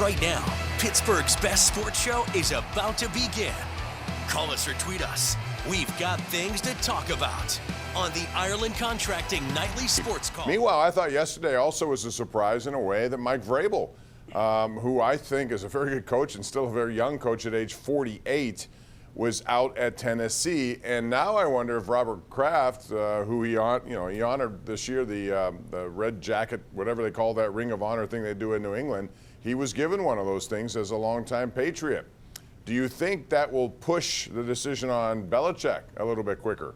Right now, Pittsburgh's best sports show is about to begin. Call us or tweet us. We've got things to talk about on the Ireland Contracting Nightly Sports Call. Meanwhile, I thought yesterday also was a surprise in a way that Mike Vrabel, who I think is a very good coach and still a very young coach at age 48, was out at Tennessee. And now I wonder if Robert Kraft, who he honored this year, the red jacket, whatever they call that Ring of Honor thing they do in New England, he was given one of those things as a longtime Patriot. Do you think that will push the decision on Belichick a little bit quicker?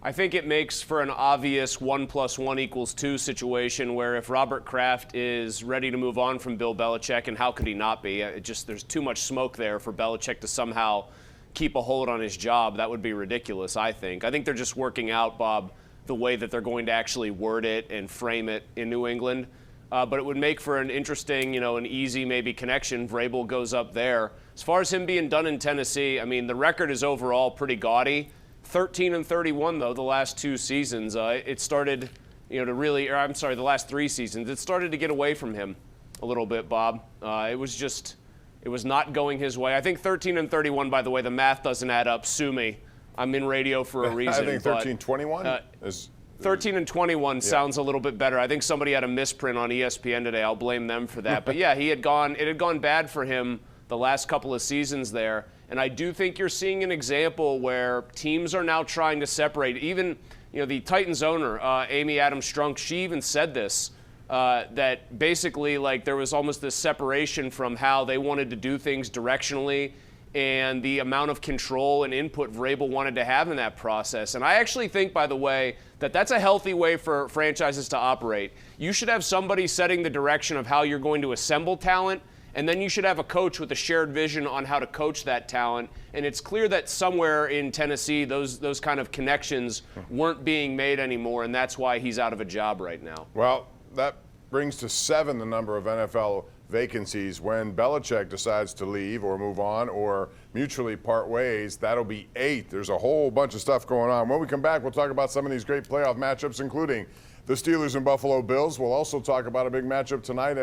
I think it makes for an obvious 1 + 1 = 2 situation where if Robert Kraft is ready to move on from Bill Belichick, and how could he not be? There's too much smoke there for Belichick to somehow keep a hold on his job. That would be ridiculous, I think. I think they're just working out, Bob, the way that they're going to actually word it and frame it in New England. But it would make for an interesting, an easy maybe connection. Vrabel goes up there. As far as him being done in Tennessee, I mean, the record is overall pretty gaudy. 13-31, though, the last 2 seasons. It started, the last 3 seasons. It started to get away from him a little bit, Bob. It was not going his way. I think 13-31, by the way, the math doesn't add up. Sue me. I'm in radio for a reason. I think 13-21 is... 13-21 sounds a little bit better. I think somebody had a misprint on ESPN today. I'll blame them for that. But yeah, it had gone bad for him the last couple of seasons there. And I do think you're seeing an example where teams are now trying to separate. Even, the Titans owner, Amy Adams Strunk, she even said this, that basically there was almost this separation from how they wanted to do things directionally and the amount of control and input Vrabel wanted to have in that process. And I actually think, by the way, that that's a healthy way for franchises to operate. You should have somebody setting the direction of how you're going to assemble talent, and then you should have a coach with a shared vision on how to coach that talent. And it's clear that somewhere in Tennessee, those kind of connections weren't being made anymore, and that's why he's out of a job right now. Well, that brings to 7 the number of NFL vacancies. When Belichick decides to leave or move on or mutually part ways, that'll be 8. There's a whole bunch of stuff going on. When we come back, we'll talk about some of these great playoff matchups, including the Steelers and Buffalo Bills. We'll also talk about a big matchup tonight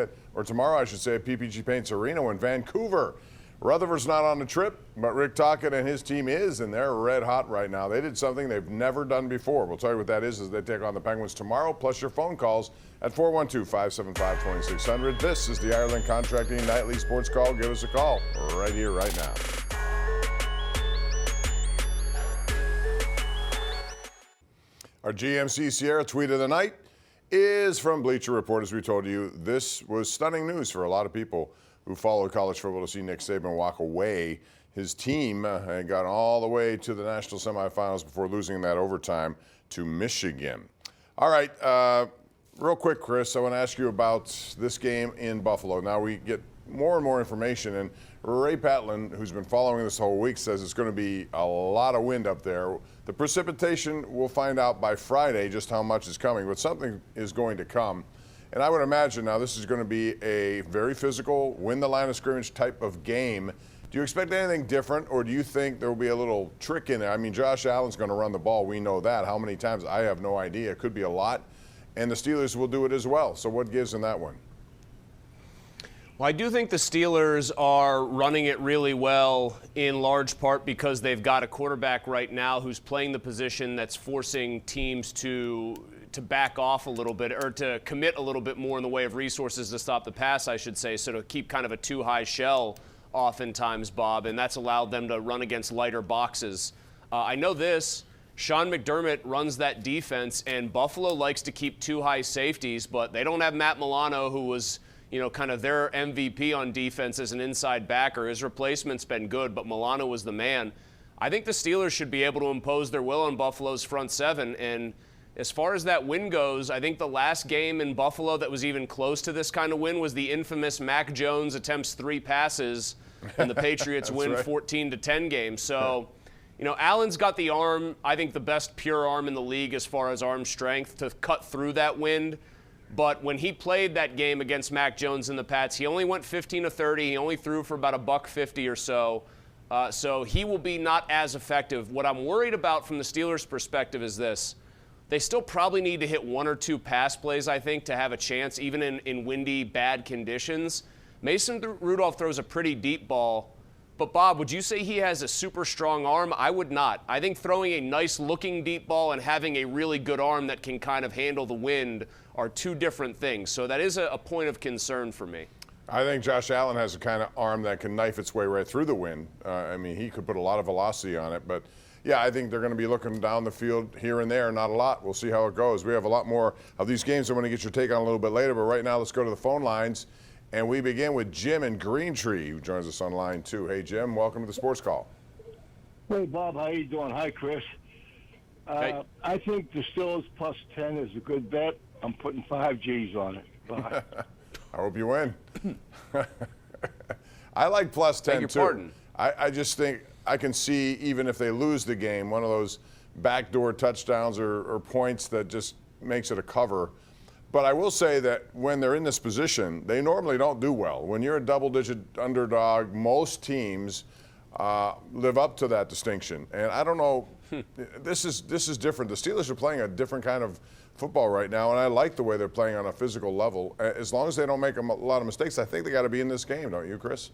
tomorrow, at PPG Paints Arena in Vancouver. Rutherford's not on the trip, but Rick Tocchet and his team is, and they're red hot right now. They did something they've never done before. We'll tell you what that is as they take on the Penguins tomorrow, plus your phone calls at 412-575-2600. This is the Ireland Contracting Nightly Sports Call. Give us a call right here, right now. Our GMC Sierra tweet of the night is from Bleacher Report. As we told you, this was stunning news for a lot of people who follow college football to see Nick Saban walk away. His team had got all the way to the national semifinals before losing that overtime to Michigan. All right, real quick, Chris, I want to ask you about this game in Buffalo. Now we get more and more information, and Ray Patlin, who's been following this whole week, says it's going to be a lot of wind up there. The precipitation, we'll find out by Friday just how much is coming, but something is going to come. And I would imagine now this is going to be a very physical, win the line of scrimmage type of game. Do you expect anything different, or do you think there will be a little trick in there? I mean, Josh Allen's going to run the ball. We know that. How many times? I have no idea. It could be a lot. And the Steelers will do it as well. So what gives in that one? Well, I do think the Steelers are running it really well in large part because they've got a quarterback right now who's playing the position that's forcing teams to back off a little bit, or to commit a little bit more in the way of resources to stop the pass, I should say, so to keep kind of a too-high shell oftentimes, Bob, and that's allowed them to run against lighter boxes. I know this. Sean McDermott runs that defense, and Buffalo likes to keep two high safeties, but they don't have Matt Milano, who was kind of their MVP on defense as an inside backer. His replacement's been good, but Milano was the man. I think the Steelers should be able to impose their will on Buffalo's front seven, and as far as that win goes, I think the last game in Buffalo that was even close to this kind of win was the infamous Mac Jones attempts 3 passes, and the Patriots win right. 14-10 game. So, Allen's got the arm, I think the best pure arm in the league as far as arm strength to cut through that wind. But when he played that game against Mac Jones and the Pats, he only went 15-30. He only threw for about $150 or so. So he will be not as effective. What I'm worried about from the Steelers' perspective is this. They still probably need to hit 1 or 2 pass plays, I think, to have a chance, even in windy, bad conditions. Mason Rudolph throws a pretty deep ball. But, Bob, would you say he has a super strong arm? I would not. I think throwing a nice-looking deep ball and having a really good arm that can kind of handle the wind are 2 different things. So that is a point of concern for me. I think Josh Allen has a kind of arm that can knife its way right through the wind. I mean, he could put a lot of velocity on it. But, yeah, I think they're going to be looking down the field here and there, not a lot. We'll see how it goes. We have a lot more of these games I want to get your take on a little bit later. But right now, let's go to the phone lines. And we begin with Jim in Greentree, who joins us on line 2. Hey, Jim, welcome to the Sports Call. Hey, Bob, how you doing? Hi, Chris. Hey. I think the Steelers plus 10 is a good bet. I'm putting 5 G's on it. Bye. I hope you win. I like plus 10, Beg your too. pardon. I just think I can see, even if they lose the game, one of those backdoor touchdowns or points that just makes it a cover. But I will say that when they're in this position, they normally don't do well. When you're a double-digit underdog, most teams live up to that distinction. And I don't know, this is different. The Steelers are playing a different kind of football right now, and I like the way they're playing on a physical level. As long as they don't make a lot of mistakes, I think they got to be in this game, don't you, Chris?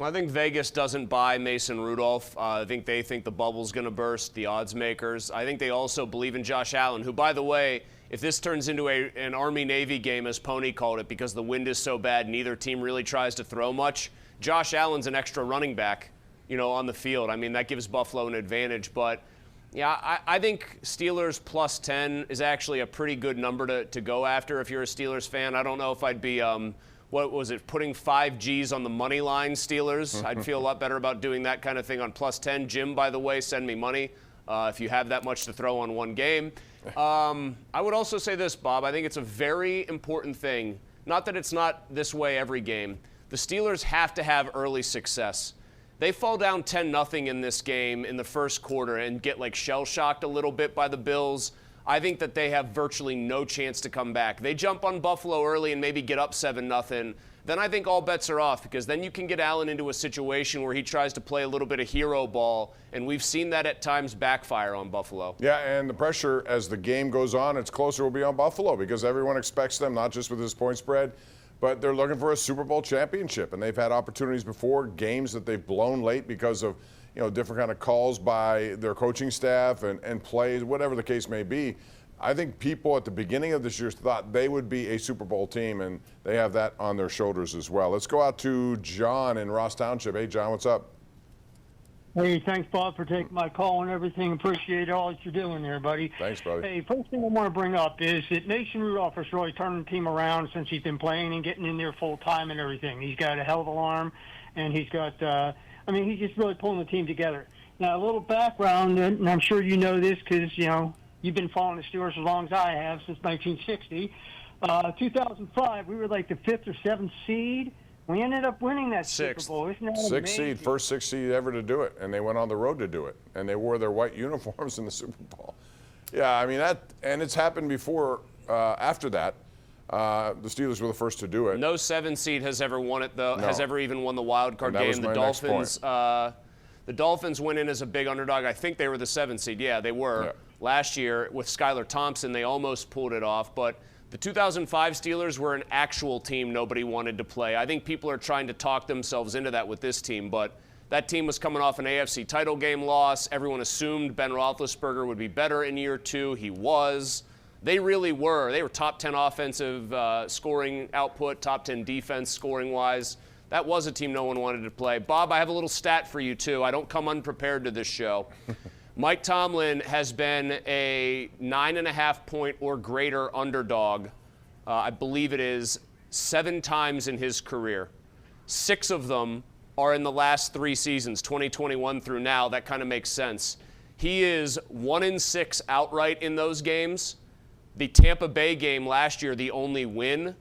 I think Vegas doesn't buy Mason Rudolph. I think they think the bubble's going to burst, the odds makers. I think they also believe in Josh Allen, who, by the way, if this turns into an Army-Navy game, as Pony called it, because the wind is so bad, neither team really tries to throw much, Josh Allen's an extra running back, on the field. I mean, that gives Buffalo an advantage. But, yeah, I think Steelers plus 10 is actually a pretty good number to go after if you're a Steelers fan. I don't know if I'd be putting 5 G's on the money line Steelers. I'd feel a lot better about doing that kind of thing on plus 10. Jim, by the way, send me money if you have that much to throw on one game. I would also say this, Bob. I think it's a very important thing. Not that it's not this way every game. The Steelers have to have early success. They fall down 10-0 in this game in the first quarter and get shell-shocked a little bit by the Bills. I think that they have virtually no chance to come back. They jump on Buffalo early and maybe get up 7-0. Then I think all bets are off, because then you can get Allen into a situation where he tries to play a little bit of hero ball, and we've seen that at times backfire on Buffalo. Yeah, and the pressure as the game goes on, it's closer, will be on Buffalo, because everyone expects them, not just with this point spread, but they're looking for a Super Bowl championship, and they've had opportunities before, games that they've blown late because of different kind of calls by their coaching staff and plays, whatever the case may be. I think people at the beginning of this year thought they would be a Super Bowl team, and they have that on their shoulders as well. Let's go out to John in Ross Township. Hey, John, what's up? Hey, thanks, Bob, for taking my call and everything. Appreciate all that you're doing there, buddy. Thanks, buddy. Hey, first thing I want to bring up is that Mason Rudolph has really turned the team around since he's been playing and getting in there full time and everything. He's got a hell of an arm, and he's got, he's just really pulling the team together. Now, a little background, and I'm sure you know this because, you've been following the Steelers as long as I have, since 1960. 2005, we were like the 5th or 7th seed. We ended up winning that Sixth. Super Bowl. Isn't that Sixth amazing? seed, first 6th seed ever to do it, and they went on the road to do it, and they wore their white uniforms in the Super Bowl. Yeah, I mean, and it's happened before. After that, the Steelers were the first to do it. No 7 seed has ever won it, though. No. Has ever even won the wild card And that game. was my next point. The Dolphins went in as a big underdog. I think they were the 7th seed. Yeah, they were. Yeah. Last year with Skylar Thompson, they almost pulled it off. But the 2005 Steelers were an actual team nobody wanted to play. I think people are trying to talk themselves into that with this team. But that team was coming off an AFC title game loss. Everyone assumed Ben Roethlisberger would be better in year 2. He was. They really were. They were top 10 offensive scoring output, top 10 defense scoring-wise. That was a team no one wanted to play. Bob, I have a little stat for you, too. I don't come unprepared to this show. Mike Tomlin has been a 9.5-point or greater underdog, I believe it is, 7 times in his career. 6 of them are in the last 3 seasons, 2021 through now. That kind of makes sense. He is 1-6 outright in those games. The Tampa Bay game last year, the only win.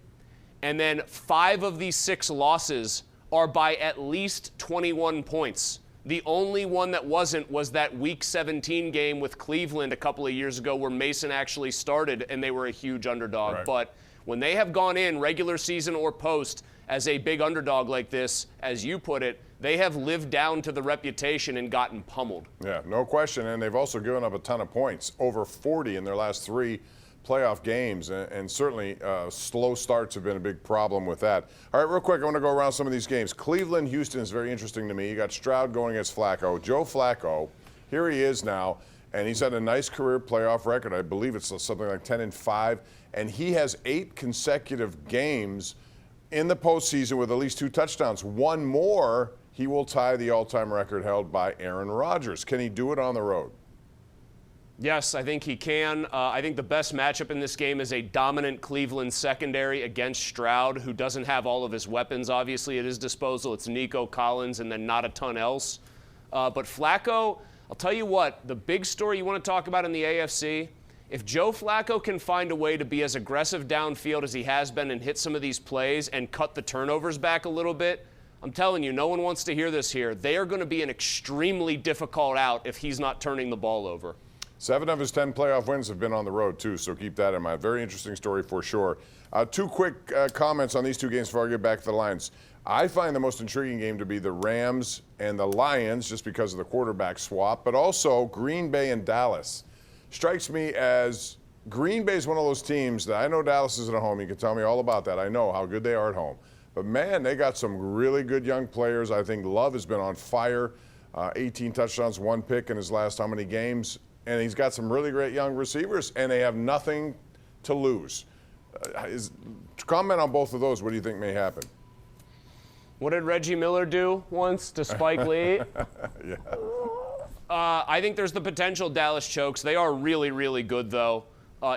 And then 5 of these 6 losses are by at least 21 points. The only one that wasn't was that Week 17 game with Cleveland a couple of years ago where Mason actually started and they were a huge underdog. Right. But when they have gone in, regular season or post, as a big underdog like this, as you put it, they have lived down to the reputation and gotten pummeled. Yeah, no question. And they've also given up a ton of points, over 40 in their last 3 playoff games. And certainly slow starts have been a big problem with that. All right, real quick, I want to go around some of these games. Cleveland, Houston is very interesting to me. You got Stroud going against Flacco. Joe Flacco, here he is now, and he's had a nice career playoff record. I believe it's something like 10-5. And he has 8 consecutive games in the postseason with at least 2 touchdowns. One more, he will tie the all-time record held by Aaron Rodgers. Can he do it on the road? Yes, I think he can. I think the best matchup in this game is a dominant Cleveland secondary against Stroud, who doesn't have all of his weapons, obviously, at his disposal. It's Nico Collins and then not a ton else. But Flacco, I'll tell you what, the big story you want to talk about in the AFC, if Joe Flacco can find a way to be as aggressive downfield as he has been and hit some of these plays and cut the turnovers back a little bit, I'm telling you, no one wants to hear this here. They are going to be an extremely difficult out if he's not turning the ball over. 7 of his 10 playoff wins have been on the road, too, so keep that in mind. Very interesting story for sure. 2 quick comments on these 2 games before I get back to the Lions. I find the most intriguing game to be the Rams and the Lions just because of the quarterback swap, but also Green Bay and Dallas. Strikes me as Green Bay is one of those teams that I know Dallas isn't at home. You can tell me all about that. I know how good they are at home. But, man, they got some really good young players. I think Love has been on fire. 18 touchdowns, 1 pick in his last how many games. And he's got some really great young receivers, and they have nothing to lose. Comment on both of those. What do you think may happen? What did Reggie Miller do once to Spike Lee? Yeah. I think there's the potential Dallas chokes. They are really, really good, though,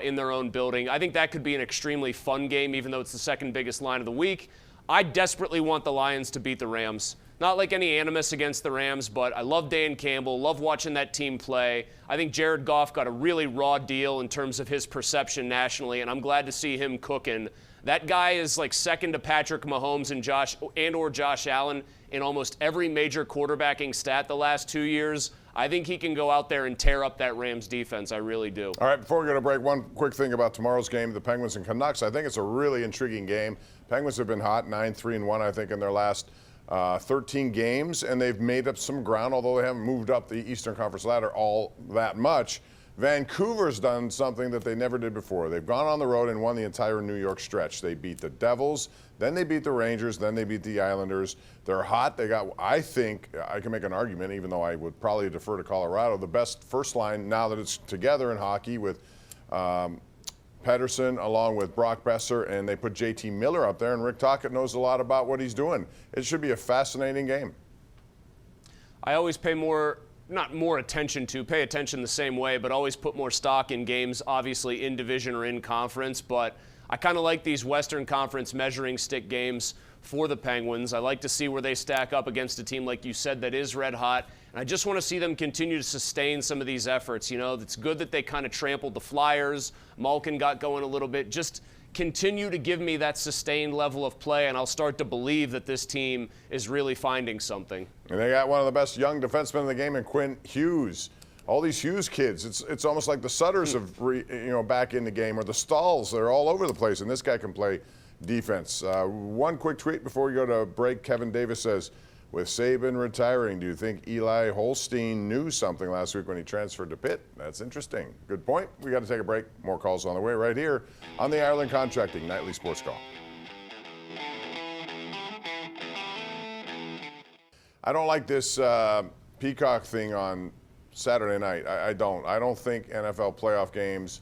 in their own building. I think that could be an extremely fun game, even though it's the second biggest line of the week. I desperately want the Lions to beat the Rams. Not like any animus against the Rams, but I love Dan Campbell, love watching that team play. I think Jared Goff got a really raw deal in terms of his perception nationally, and I'm glad to see him cooking. That guy is like second to Patrick Mahomes and Josh Allen in almost every major quarterbacking stat the last 2 years. I think he can go out there and tear up that Rams defense. I really do. All right, before we go to break, one quick thing about tomorrow's game, the Penguins and Canucks. I think it's a really intriguing game. Penguins have been hot, 9-3-1, I think, in their last 13 games, and they've made up some ground, although they haven't moved up the Eastern Conference ladder all that much. Vancouver's done something that they never did before. They've gone on the road and won the entire New York stretch. They beat the Devils, then they beat the Rangers, then they beat the Islanders. They're hot. They got, I think, I can make an argument, even though I would probably defer to Colorado, the best first line now that it's together in hockey with Pedersen along with Brock Besser, and they put JT Miller up there, and Rick Tocchet knows a lot about what he's doing. It should be a fascinating game. I always pay pay attention the same way, but always put more stock in games, obviously in division or in conference. But I kind of like these Western Conference measuring stick games for the Penguins. I like to see where they stack up against a team, like you said, that is red hot. And I just want to see them continue to sustain some of these efforts. You know, it's good that they kind of trampled the Flyers. Malkin got going a little bit. Just continue to give me that sustained level of play, and I'll start to believe that this team is really finding something. And they got one of the best young defensemen in the game in Quinn Hughes. All these Hughes kids, it's almost like the Sutters have back in the game, or the Stalls. They're all over the place, and this guy can play defense. One quick tweet before we go to break. Kevin Davis says, with Saban retiring, do you think Eli Holstein knew something last week when he transferred to Pitt? That's interesting. Good point. We got to take a break. More calls on the way right here on the Ireland Contracting Nightly Sports Call. I don't like this Peacock thing on Saturday night. I don't think NFL playoff games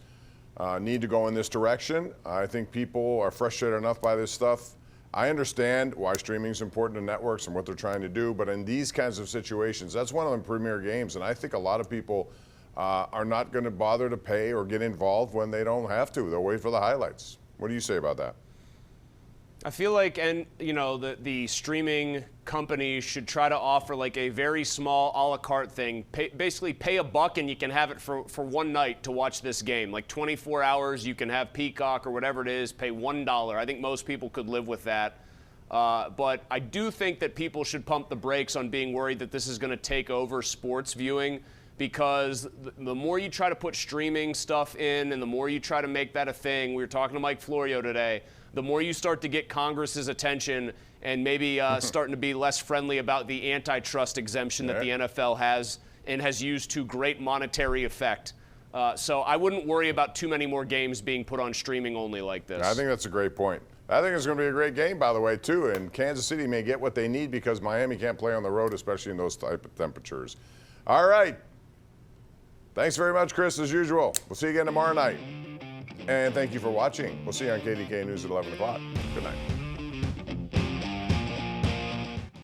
need to go in this direction. I think people are frustrated enough by this stuff. I understand why streaming is important to networks and what they're trying to do, but in these kinds of situations, that's one of the premier games, and I think a lot of people are not going to bother to pay or get involved when they don't have to. They'll wait for the highlights. What do you say about that? I feel like, the streaming companies should try to offer like a very small a la carte thing. Basically pay $1 and you can have it for one night to watch this game. Like 24 hours, you can have Peacock or whatever it is, pay $1. I think most people could live with that. But I do think that people should pump the brakes on being worried that this is going to take over sports viewing, because the more you try to put streaming stuff in and the more you try to make that a thing, we were talking to Mike Florio today, the more you start to get Congress's attention and maybe starting to be less friendly about the antitrust exemption that the NFL has and has used to great monetary effect. So I wouldn't worry about too many more games being put on streaming only like this. I think that's a great point. I think it's going to be a great game, by the way, too. And Kansas City may get what they need because Miami can't play on the road, especially in those type of temperatures. All right. Thanks very much, Chris, as usual. We'll see you again tomorrow night. And thank you for watching. We'll see you on KDKA News at 11 o'clock. Good night.